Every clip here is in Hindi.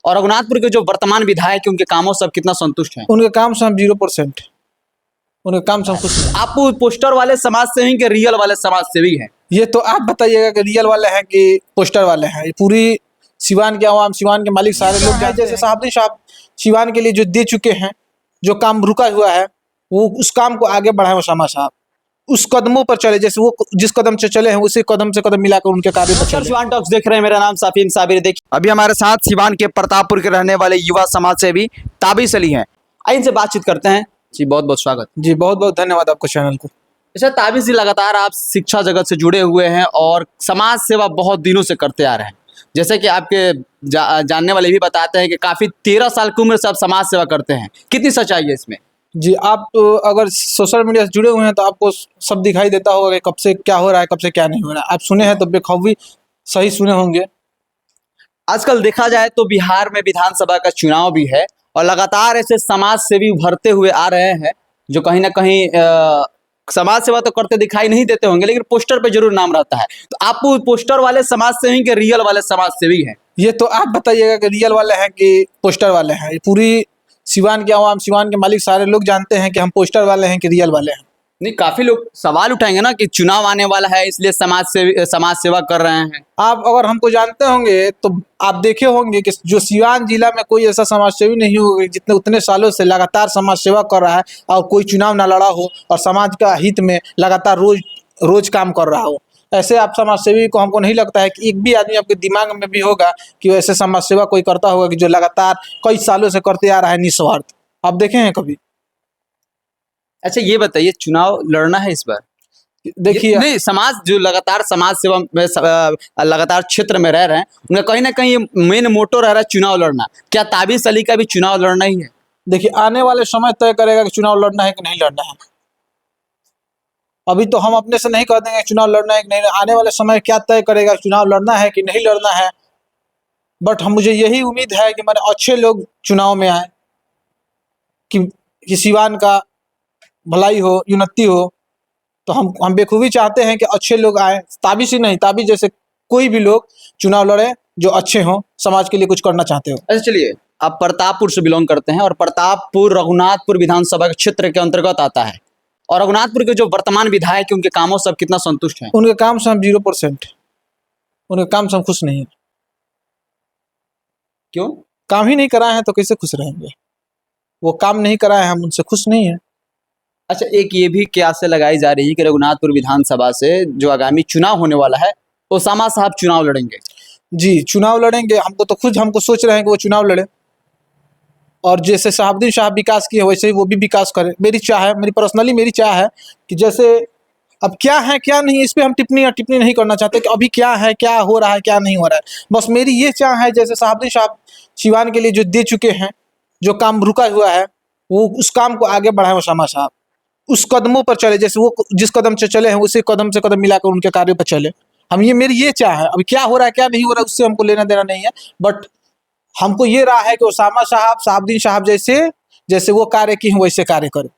और रघुनाथपुर के जो वर्तमान विधायक है उनके कामों से आप कितना संतुष्ट हैं? उनके काम से हम 0%, उनके काम से हम खुश नहीं। आप पोस्टर वाले समाज सेवी के रियल वाले समाज सेवी हैं? ये तो आप बताइएगा कि रियल वाले हैं कि पोस्टर वाले हैं। ये पूरी सिवान के आवाम, सिवान के मालिक सारे लोग जानते हैं। जैसे साहब सिवान के लिए जो दे चुके हैं, जो काम रुका हुआ है, वो उस काम को आगे बढ़ाए ओसामा साहब, उस कदमों पर चले। जैसे वो जिस कदम से चले हैं उसी कदम से कदम मिलाकर उनके कार्य पर चले। सिवान टॉक्स देख रहे हैं, मेरा नाम साफिन साबिर। देखिए अभी हमारे साथ सिवान के प्रतापपुर के रहने वाले युवा समाज सेवी ताबिश अली हैं। आइए इनसे बातचीत करते हैं। जी बहुत बहुत स्वागत। जी बहुत बहुत धन्यवाद आपको चैनल को। अच्छा ताबिश जी, लगातार आप शिक्षा जगत से जुड़े हुए हैं और समाज सेवा बहुत दिनों से करते आ रहे हैं। जैसे कि आपके जानने वाले भी बताते हैं कि काफी 13 साल की उम्र से आप समाज सेवा करते हैं। कितनी सच्चाई है इसमें? जी आप अगर सोशल मीडिया से जुड़े हुए हैं तो आपको सब दिखाई देता होगा कि कब से क्या हो रहा है, कब से क्या नहीं हो रहा है। आप सुने हैं तो बेखौफी सही सुने होंगे। आजकल देखा जाए तो बिहार में विधानसभा का चुनाव भी है और लगातार ऐसे समाज सेवी उभरते हुए आ रहे हैं जो कहीं ना कहीं समाज सेवा तो करते दिखाई नहीं देते होंगे, लेकिन पोस्टर पे जरूर नाम रहता है। तो आप पोस्टर वाले समाज सेवी के रियल वाले समाज सेवी हैं? ये तो आप बताइएगा कि रियल वाले हैं कि पोस्टर वाले हैं। ये पूरी सिवान के आवाम, सिवान के मालिक सारे लोग जानते हैं कि हम पोस्टर वाले हैं कि रियल वाले हैं। नहीं, काफी लोग सवाल उठाएंगे ना कि चुनाव आने वाला है इसलिए समाज सेवा कर रहे हैं। आप अगर हमको जानते होंगे तो आप देखे होंगे कि जो सिवान जिला में कोई ऐसा समाज सेवी नहीं होगा जितने उतने सालों से लगातार समाज सेवा कर रहा है और कोई चुनाव ना लड़ा हो और समाज का हित में लगातार रोज काम कर रहा हो। ऐसे आप समाज सेवी को हमको नहीं लगता है कि एक भी आदमी आपके दिमाग में भी होगा कि ऐसे समाज सेवा कोई करता होगा कि जो लगातार कई सालों से करते आ रहा है निस्वार्थ। आप देखे हैं कभी? अच्छा ये बताइए, चुनाव लड़ना है इस बार? देखिए नहीं, समाज जो लगातार समाज सेवा में लगातार क्षेत्र में रह रहे हैं उनका कहीं ना कहीं मेन मोटो रह रहा है चुनाव लड़ना। क्या ताबिश अली का भी चुनाव लड़ना ही है? देखिए आने वाले समय तय करेगा कि चुनाव लड़ना है कि नहीं लड़ना है। अभी तो हम अपने से नहीं कह देंगे चुनाव लड़ना है कि नहीं। आने वाले समय क्या तय करेगा चुनाव लड़ना है कि नहीं लड़ना है। बट मुझे यही उम्मीद है कि मेरे अच्छे लोग चुनाव में आए कि सिवान का भलाई हो, उन्नति हो। तो हम बेखूबी चाहते हैं कि अच्छे लोग आए। ताबिश ही नहीं, ताबिश जैसे कोई भी लोग चुनाव लड़े जो अच्छे हों, समाज के लिए कुछ करना चाहते हो। अच्छा चलिए, आप प्रतापपुर से बिलोंग करते हैं और प्रतापपुर रघुनाथपुर विधानसभा के क्षेत्र के अंतर्गत आता है और रघुनाथपुर के जो वर्तमान विधायक है उनके कामों से आप कितना संतुष्ट हैं? उनके काम से हम 0%, उनके काम से हम खुश नहीं है। क्यों? काम ही नहीं कराए हैं तो कैसे खुश रहेंगे? वो काम नहीं कराए, हम उनसे खुश नहीं है। अच्छा, एक ये भी क्यास से लगाई जा रही है कि रघुनाथपुर विधानसभा से जो आगामी चुनाव होने वाला है ओसामा साहब चुनाव लड़ेंगे। जी चुनाव लड़ेंगे। हमको सोच रहे हैं कि वो चुनाव लड़े और जैसे शहाबुद्दीन साहब विकास किए वैसे ही वो भी विकास करें। मेरी चाह है, मेरी चाह है कि जैसे अब क्या है क्या नहीं इस पर हम टिप्पणी नहीं करना चाहते कि अभी क्या है, क्या हो रहा है, क्या नहीं हो रहा है। बस मेरी ये चाह है जैसे शहाबुद्दीन साहब सिवान के लिए जो दे चुके हैं, जो काम रुका हुआ है, वो उस काम को आगे बढ़ाए ओसामा साहब, उस कदमों पर चले। जैसे वो जिस कदम से चले हैं उसी कदम से कदम मिलाकर उनके कार्य पर चले। मेरी ये चाह है। अभी क्या हो रहा है क्या नहीं हो रहा है उससे हमको लेना देना नहीं है। बट हमको ये रहा है कि ओसामा साहब, शहाबुद्दीन साहब जैसे वो कार्य की हैं वैसे कार्य करें।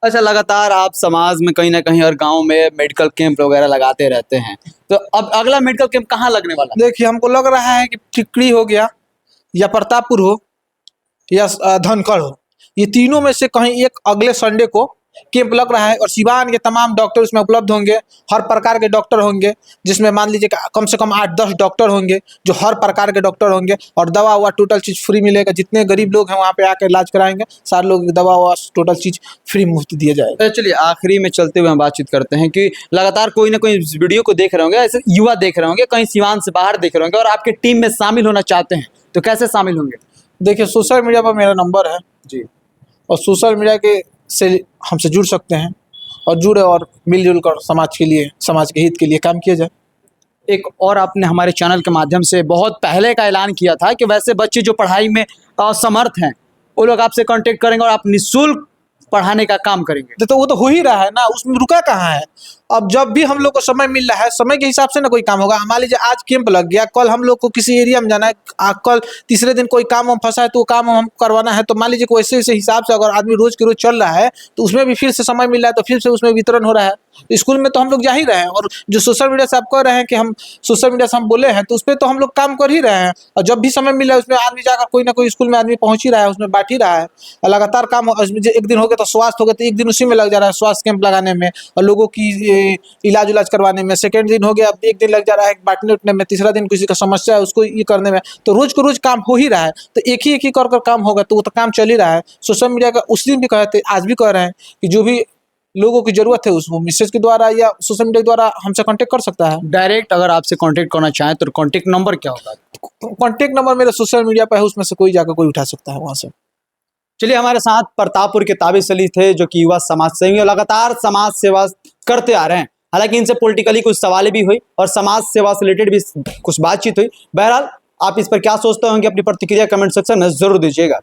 अच्छा, लगातार आप समाज में कहीं ना कहीं हर गांव में मेडिकल कैंप वगैरह लगाते रहते हैं, तो अब अगला मेडिकल कैंप कहाँ लगने वाला है? देखिए हमको लग रहा है कि टिकरी हो गया या प्रतापपुर हो या धनखड़ हो, ये तीनों में से कहीं एक अगले संडे को कैंप लग रहा है और सिवान के तमाम डॉक्टर उसमें उपलब्ध होंगे। हर प्रकार के डॉक्टर होंगे, जिसमें मान लीजिए कम से कम 8-10 डॉक्टर होंगे जो हर प्रकार के डॉक्टर होंगे और दवा हुआ टोटल चीज़ फ्री मिलेगा। जितने गरीब लोग हैं वहाँ पे आकर इलाज कराएंगे, सारे लोग दवा हुआ टोटल चीज़ फ्री मुफ्त दिया जाएगा। चलिए आखिरी में चलते हुए हम बातचीत करते हैं कि लगातार कोई ना कोई वीडियो को देख रहे होंगे, ऐसे युवा देख रहे होंगे, कहीं सिवान से बाहर देख रहे होंगे और आपके टीम में शामिल होना चाहते हैं, तो कैसे शामिल होंगे? देखिए सोशल मीडिया पर मेरा नंबर है जी, और सोशल मीडिया के से हमसे जुड़ सकते हैं और जुड़े और मिलजुल कर समाज के हित के लिए काम किया जाए। एक और आपने हमारे चैनल के माध्यम से बहुत पहले का ऐलान किया था कि वैसे बच्चे जो पढ़ाई में असमर्थ हैं वो लोग आपसे कांटेक्ट करेंगे और आप निःशुल्क पढ़ाने का काम करेंगे। तो वो तो हो ही रहा है ना, उसमें रुका कहाँ है। अब जब भी हम लोग को समय मिल रहा है, समय के हिसाब से ना कोई काम होगा। मान लीजिए आज कैंप लग गया, कल हम लोग को किसी एरिया में जाना है, कल तीसरे दिन कोई काम हम फंसा है तो वो काम हम करवाना है, तो मान लीजिए वैसे हिसाब से अगर आदमी रोज के रोज चल रहा है तो उसमें भी फिर से समय मिल रहा है तो फिर से उसमें वितरण हो रहा है। स्कूल में तो हम लोग जा ही रहे हैं, और जो सोशल मीडिया से आप कह रहे हैं कि हम सोशल मीडिया से हम बोले हैं, तो उस पर तो हम लोग काम कर ही रहे हैं। और जब भी समय मिला उसमें आदमी जाकर कोई ना कोई स्कूल में आदमी पहुंच ही रहा है, उसमें बांट ही रहा है, और लगातार काम एक दिन हो गया तो स्वास्थ्य हो गया तो एक दिन उसी में लग जा रहा है, स्वास्थ्य कैंप लगाने में और लोगों की इलाज उलाज करवाने में। सेकेंड दिन हो गया, अब एक दिन लग जा रहा है बांटने उठने में, तीसरा दिन किसी का समस्या है उसको ये करने में। तो रोज को रोज काम हो ही रहा है, तो एक ही कर काम होगा, तो वो तो काम चल ही रहा है। सोशल मीडिया का उस दिन भी कहे थे, आज भी कह रहे हैं कि जो भी लोगों की जरूरत है उसको मैसेज के द्वारा या सोशल मीडिया के द्वारा हमसे कांटेक्ट कर सकता है। डायरेक्ट अगर आपसे कांटेक्ट करना चाहें तो कांटेक्ट नंबर क्या होगा? कांटेक्ट नंबर मेरा सोशल मीडिया पर है, उसमें से कोई जाकर कोई उठा सकता है वहां से। चलिए, हमारे साथ प्रतापपुर के ताबिश अली थे, जो कि युवा समाज सेवी और लगातार समाज सेवा करते आ रहे हैं। हालांकि इनसे पॉलिटिकली कुछ सवाल भी हुई और समाज सेवा से रिलेटेड भी कुछ बातचीत हुई। बहरहाल, आप इस पर क्या सोचते होंगे, अपनी प्रतिक्रिया कमेंट सेक्शन में जरूर दीजिएगा।